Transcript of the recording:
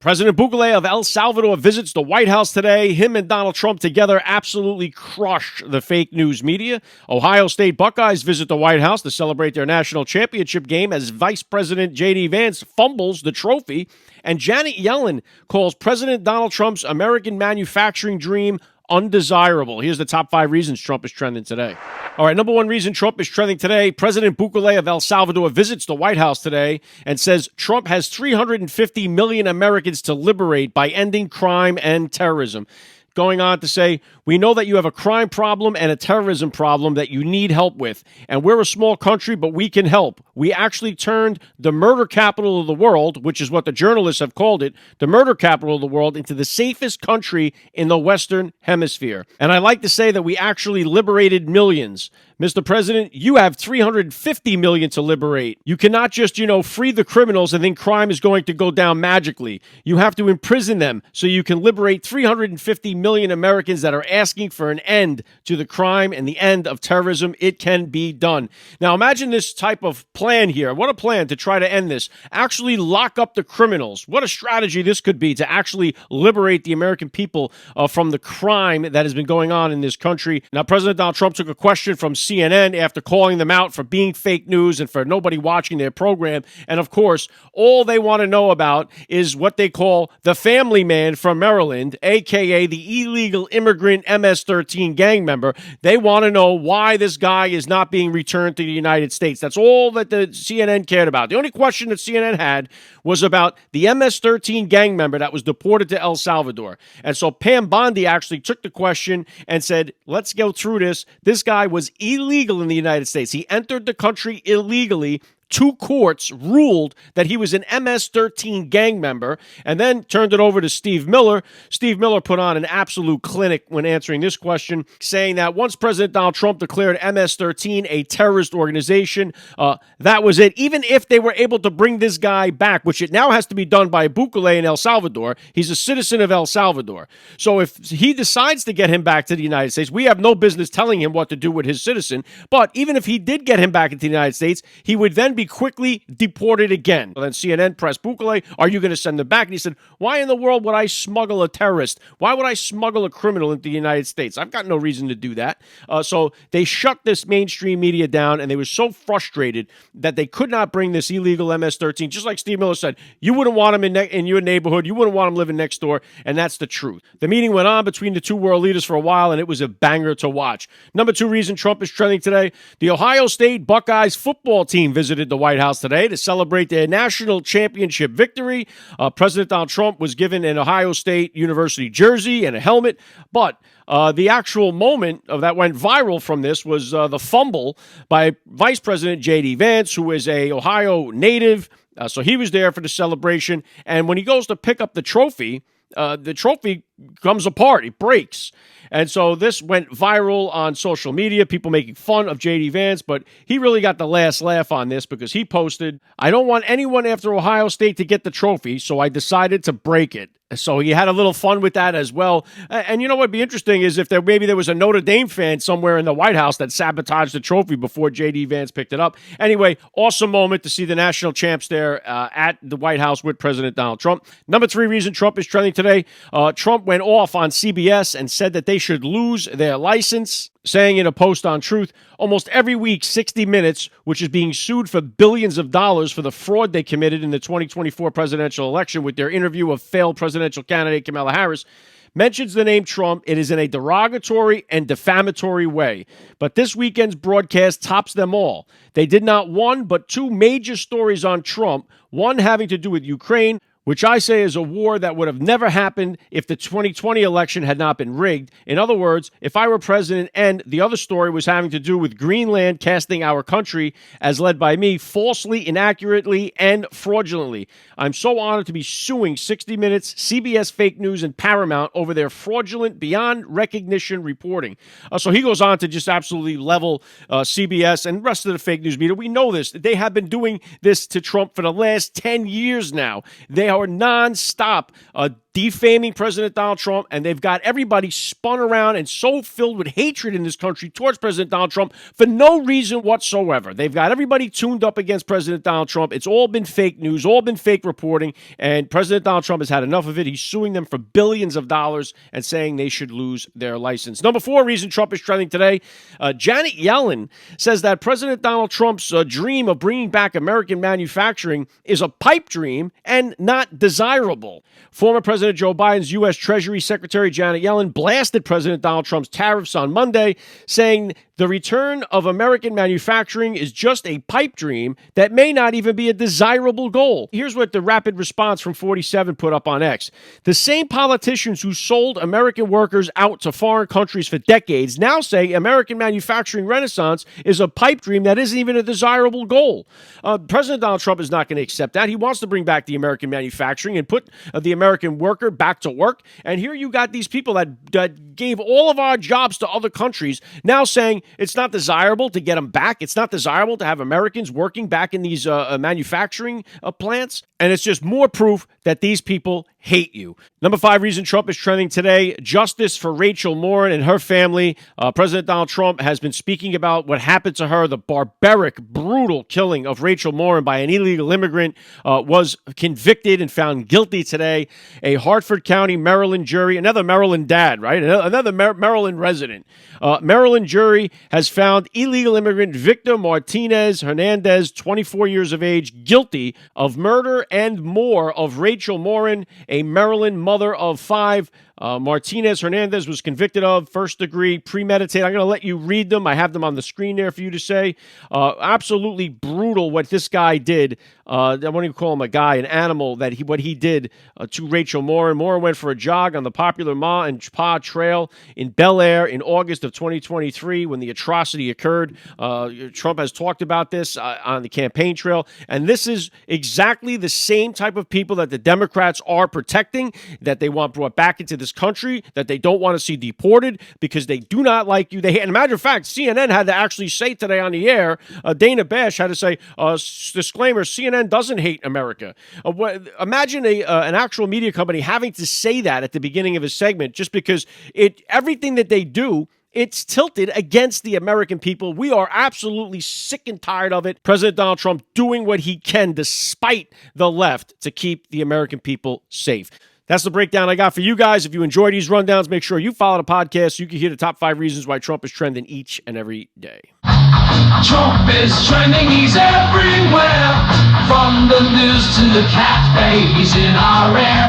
President Bukele of El Salvador visits the White House today. Him and Donald Trump together absolutely crush the fake news media. Ohio State Buckeyes visit the White House to celebrate their national championship game as Vice President J.D. Vance fumbles the trophy. And Janet Yellen calls President Donald Trump's American manufacturing dream undesirable. Here's the top 5 reasons Trump is trending today. All right, number 1 reason Trump is trending today. President Bukele of El Salvador visits the White House today and says Trump has 350 million Americans to liberate by ending crime and terrorism. Going on to say, we know that you have a crime problem and a terrorism problem that you need help with. And we're a small country, but we can help. We actually turned the murder capital of the world, which is what the journalists have called it, the murder capital of the world, into the safest country in the Western Hemisphere. And I like to say that we actually liberated millions. Mr. President, you have 350 million to liberate. You cannot just, free the criminals and think crime is going to go down magically. You have to imprison them so you can liberate 350 million Americans that are asking for an end to the crime and the end of terrorism. It can be done. Now, imagine this type of plan here. What a plan to try to end this. Actually lock up the criminals. What a strategy this could be to actually liberate the American people from the crime that has been going on in this country. Now, President Donald Trump took a question from CNN after calling them out for being fake news and for nobody watching their program. And of course, all they want to know about is what they call the family man from Maryland, aka the illegal immigrant MS-13 gang member. They want to know why this guy is not being returned to the United States. That's all that the CNN cared about. The only question that CNN had was about the MS-13 gang member that was deported to El Salvador. And so Pam Bondi actually took the question and said, let's go through this. This guy was illegal in the United States. He entered the country illegally. 2 courts ruled that he was an MS-13 gang member and then turned it over to Steve Miller. Steve Miller put on an absolute clinic when answering this question, saying that once President Donald Trump declared MS-13 a terrorist organization, that was it. Even if they were able to bring this guy back, which it now has to be done by Bukele in El Salvador, he's a citizen of El Salvador. So if he decides to get him back to the United States, we have no business telling him what to do with his citizen. But even if he did get him back into the United States, he would then be quickly deported again. And then CNN pressed Bukele, are you going to send him back? And he said, why in the world would I smuggle a terrorist? Why would I smuggle a criminal into the United States? I've got no reason to do that. So they shut this mainstream media down, and they were so frustrated that they could not bring this illegal MS-13. Just like Steve Miller said, you wouldn't want him in your neighborhood. You wouldn't want him living next door. And that's the truth. The meeting went on between the 2 world leaders for a while, and it was a banger to watch. Number 2 reason Trump is trending today, the Ohio State Buckeyes football team visited the White House today to celebrate their national championship victory. President Donald Trump was given an Ohio State University jersey and a helmet, but the actual moment that went viral from this was the fumble by Vice President J.D. Vance, who is a Ohio native. So he was there for the celebration, and when he goes to pick up the trophy comes apart. It breaks. And so this went viral on social media, people making fun of J.D. Vance, but he really got the last laugh on this because he posted, I don't want anyone after Ohio State to get the trophy, so I decided to break it. So he had a little fun with that as well. And you know what would be interesting is if maybe there was a Notre Dame fan somewhere in the White House that sabotaged the trophy before J.D. Vance picked it up. Anyway, awesome moment to see the national champs there at the White House with President Donald Trump. Number 3 reason Trump is trending today, Trump went off on CBS and said that they should lose their license, saying in a post on Truth, almost every week, 60 Minutes, which is being sued for billions of dollars for the fraud they committed in the 2024 presidential election with their interview of failed presidential candidate Kamala Harris, mentions the name Trump. It is in a derogatory and defamatory way. But this weekend's broadcast tops them all. They did not 1, but 2 major stories on Trump, one having to do with Ukraine, which I say is a war that would have never happened if the 2020 election had not been rigged. In other words, if I were president, and the other story was having to do with Greenland casting our country, as led by me, falsely, inaccurately, and fraudulently. I'm so honored to be suing 60 Minutes, CBS Fake News, and Paramount over their fraudulent, beyond recognition reporting. So he goes on to just absolutely level CBS and the rest of the fake news media. We know this. They have been doing this to Trump for the last 10 years now. They are nonstop defaming President Donald Trump, and they've got everybody spun around and so filled with hatred in this country towards President Donald Trump for no reason whatsoever. They've got everybody tuned up against President Donald Trump. It's all been fake news, all been fake reporting, and President Donald Trump has had enough of it. He's suing them for billions of dollars and saying they should lose their license. Number 4 reason Trump is trending today, Janet Yellen says that President Donald Trump's dream of bringing back American manufacturing is a pipe dream and not desirable. Former President Joe Biden's U.S. Treasury Secretary Janet Yellen blasted President Donald Trump's tariffs on Monday, saying the return of American manufacturing is just a pipe dream that may not even be a desirable goal. Here's what the rapid response from 47 put up on X. The same politicians who sold American workers out to foreign countries for decades now say American manufacturing renaissance is a pipe dream that isn't even a desirable goal. President Donald Trump is not going to accept that. He wants to bring back the American manufacturing and put the American worker back to work. And here you got these people that gave all of our jobs to other countries now saying it's not desirable to get them back. It's not desirable to have Americans working back in these manufacturing plants. And it's just more proof that these people hate you. Number 5 reason Trump is trending today, justice for Rachel Morin and her family. President Donald Trump has been speaking about what happened to her. The barbaric, brutal killing of Rachel Morin by an illegal immigrant was convicted and found guilty today. A Hartford County, Maryland jury, another Maryland dad, right? Another Maryland resident. Maryland jury has found illegal immigrant Victor Martinez Hernandez, 24 years of age, guilty of murder and more of Rachel Morin, a Maryland mother of 5. Martinez Hernandez was convicted of first-degree premeditated. I'm going to let you read them. I have them on the screen there for you to say. Absolutely brutal what this guy did. I won't even call him a guy, an animal, what he did to Rachel Morin. Morin went for a jog on the popular Ma and Pa Trail in Bel Air in August of 2023 when the atrocity occurred. Trump has talked about this on the campaign trail, and this is exactly the same type of people that the Democrats are protecting, that they want brought back into this country, that they don't want to see deported because they do not like you. And as a matter of fact, CNN had to actually say today on the air, Dana Bash had to say, disclaimer, CNN doesn't hate America. Imagine an actual media company having to say that at the beginning of a segment just because everything that they do, it's tilted against the American people. We are absolutely sick and tired of it. President Donald Trump doing what he can despite the left to keep the American people safe. That's the breakdown I got for you guys. If you enjoy these rundowns, make sure you follow the podcast so you can hear the top 5 reasons why Trump is trending each and every day. Trump is trending, he's everywhere. From the news to the cat babies in our air.